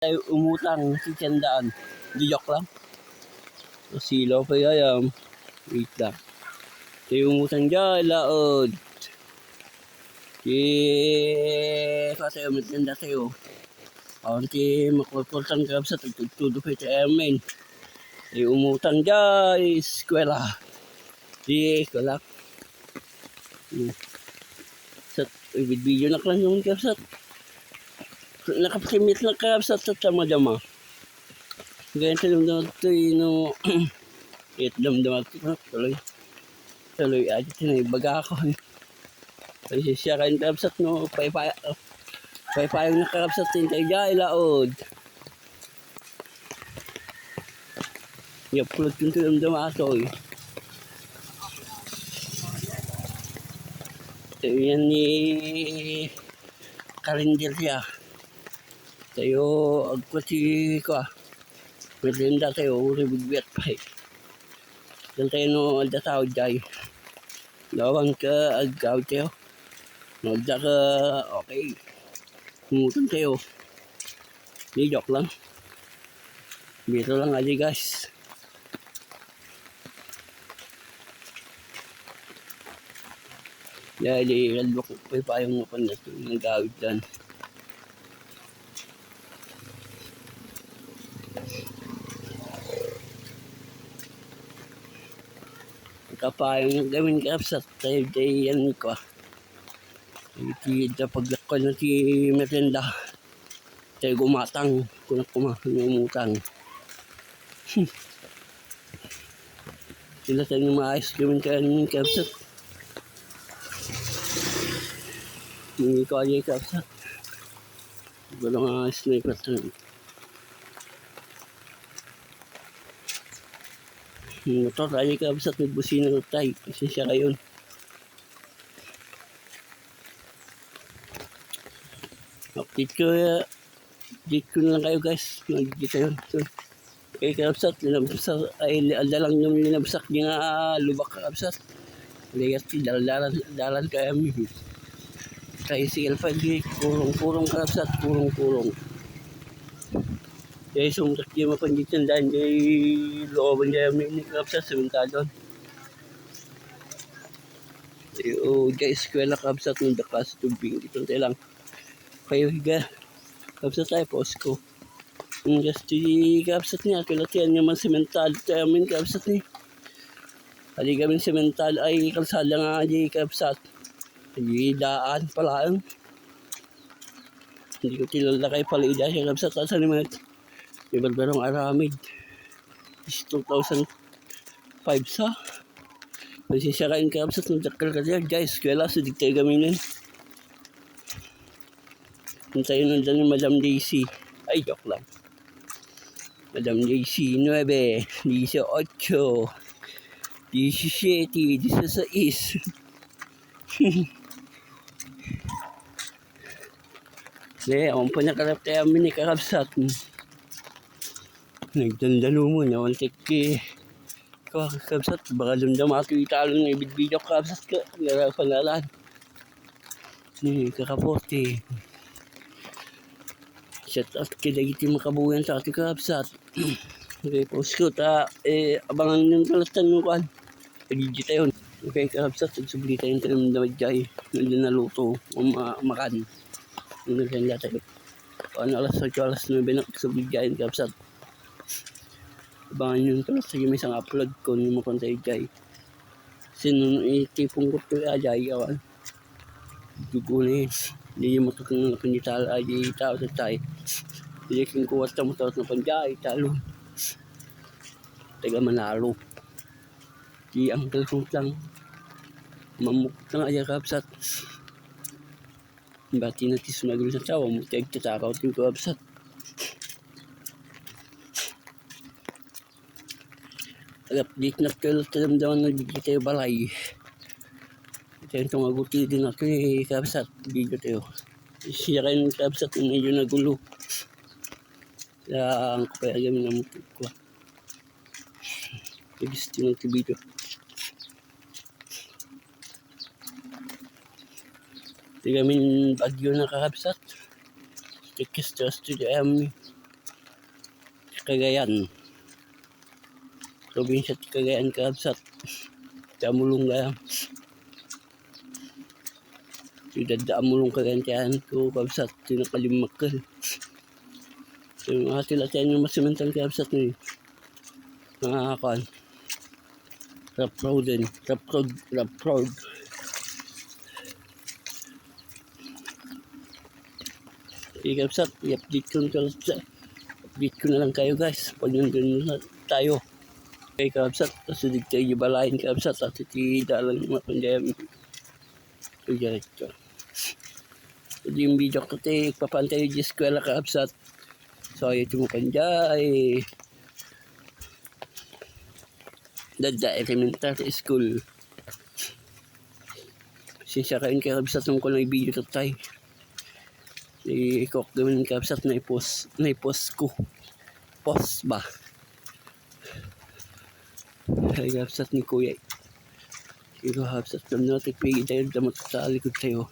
Tayo umutang si Tiandaan. Di joke lang. Silaw pa yayam. Wait lang. Tayo umutang dyan, laod. Kasi matanda tayo. Kaunti makulkultan ka sa tagtugtudo pa tayo amin. Tayo umutang dyan, eskwela. Di, eskwela. Sa video na lang yung kapsat. Nakapakimit na kapsat sa tama-dama. Ganyan tayo ito yung damdam ito. Tuloy aja tinabaga ako. Kasi siya kain kapsat no. Paypayong nakakapsat tayo dyan, laod. Yapulot yung damdam ato eh. Ito yan ni Karindir siya. Tayo agpati ko Merenda tayo, ribigbiat pa eh. Dan tayo no, alda tao dyan. Lawang ka, agaw tayo. No, alda ka, okay. Umutan tayo. Di joke lang. Biro lang aja guys. Dahil kalbok ko pa yung mupan na ito. Nagawid dyan. Kapayong gawin kapsat tayo yan ko. Iti paglakon na ti merenda. Tayo gumatang kung kumutang. Sila tayo maayos gawin kayo kapsat. Hindi ko aja kapsat. Walang sniper tayo. Motor aja kapsat may busina tayo. Kasi siya kayo. Update ko na lang kayo guys. Nag-dito yun. So, okay kapsat. Alda lang yung linabsak niya lubak kapsat. Layat si dalan kaya mi. Kaya si L5 kurong kapsat. Kurong. Kaya sumtak niya mapanditan dahil kaya looban niya ni kapsat. Samantadon. Kaya eskwela kapsat ng dakas tubing. Dito tayo lang. Kayo higa. Kapsat tayo posko. Just kapsat niya. Kilatian niya man semental. Tayo amin kapsat niya. Hali kami semental ay kalsada nga di kapsat. Hindi daan pala ang. Hindi ko tilala kay palida siya kapsat. Asa ni mga ibarbarong aramid. Is 2005 sa. Kasi siya kain kapsat ng dakal ka dyan. Guys, kaya sa digtay gaminin. Hintayin nandyan yung Madam Daisy. Ay, joke lang. Madam Daisy, 9, 18, 17, 16. Ako pa nakalap tayo amin ni kakapsat. Nagdandalo mo na. Wantik kakapsat. Baka damdam ato italo ng ibig-video kakapsat ka. Narapalaan. Kakapote. Shout out kaya iti makabuyan sa ating kakapsat. Okay, post ko abangan yung talatan mo kan. Pagigit tayo. Okay, kakapsat. Subli tayo yung tinamdamad jay. Nandun na luto. Makan. Nagkanda tayo. Alas 8, alas 9 na subli jay yung kakapsat. Abangan yung talas. Sige may isang upload ko. Hindi mo kong tayo jay. Sino itipong ko ito jay. Dugo na yun. Hindi mo ito kung pinitala ay tao sa tayo. Hindi kong kuwas na mo tawat na panjay. Talo. Taga Manalo. Di ang kalkong lang. Mamuk na nga kapsat. Bati natin sumagulo sa tsawa. Mutiyag tatakaw ito yung kapsat. Update na kayo talamdaman na bigay tayo balay. Ito yung tungaguti din ako kapsat. Video tayo. Siya kayo ng kapsat medyo nagulo. Kaya ang kapaya gamin na mutik ko. Gusto ng video. Ito gamin bagyo na kakapsat. Stikis to studio Cagayan. Probinsya ti Cagayan kabsat. Damulong gaya. Siyudad da amulong Cagayan tiyan ko kabsat. Tinakalimakal. So mga sila tiyan yung masimental kabsat ni. Mga kan. Rap road din. Rap road. Sige kabsat. I-update ko na lang kayo guys. Pag nandun na tayo. Okay kabsat. Kasi di tayo ibalain kabsat. At iti dalang mga pandayam. So ito. So yung video ko tayo. Papantay yung eskwela kabsat. So ito mo kanjay. Dada elementary school. Siya kain kay kabsat nung ko na i-video ko tayo. Ikok gawin kabsat na i-post ko. Post ba? Ay kabsat ni kuya. Ikaw kabsat kami natin pigi tayo damot sa likod tayo.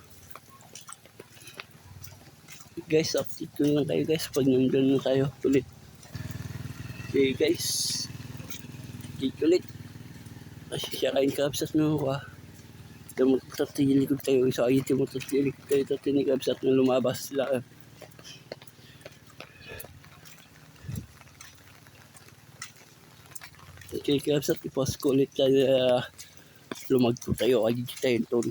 Guys, update ko lang tayo guys pag nandun na tayo ulit. Okay guys. Update ulit. Kasi siya kain kabsat na ako damot sa likod tayo. So ayun mo sa likod tayo. Tati ni kabsat na lumabas sila. Okay kabsat i-post ko ulit tayo. Lumagto tayo. Ayun tayo doon.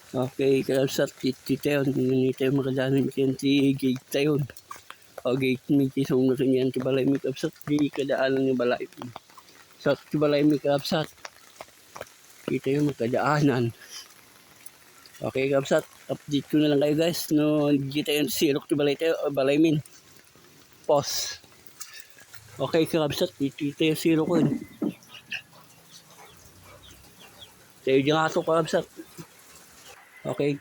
Okay, kabsat titayon. Hindi tayo makalanan yan si gate tayon. O gate mi tisong na rin yan. Tibalay mi kabsat. Di kadaanan ni balay mi. So tibalay mi kabsat. Kita yung makadaanan. Okay kabsat. Update ko na lang kayo guys. No, di tayo silok tibalay tayo. Balay min. Pause. Okay kabsat. Di tayo silok ko. Tayo dyan ato kabsat. Okay,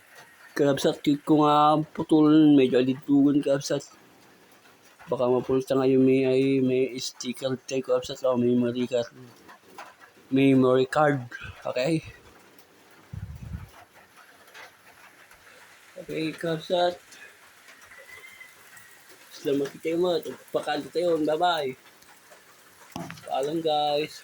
kabsat ko nga putulin, medyo alitugan kabsat. Baka mapulta ngayon may sticker tayo kabsat o memory card. Okay? Okay, kabsat. Salamat tayo mo. Pakalo tayo. Bye-bye. Paalam guys.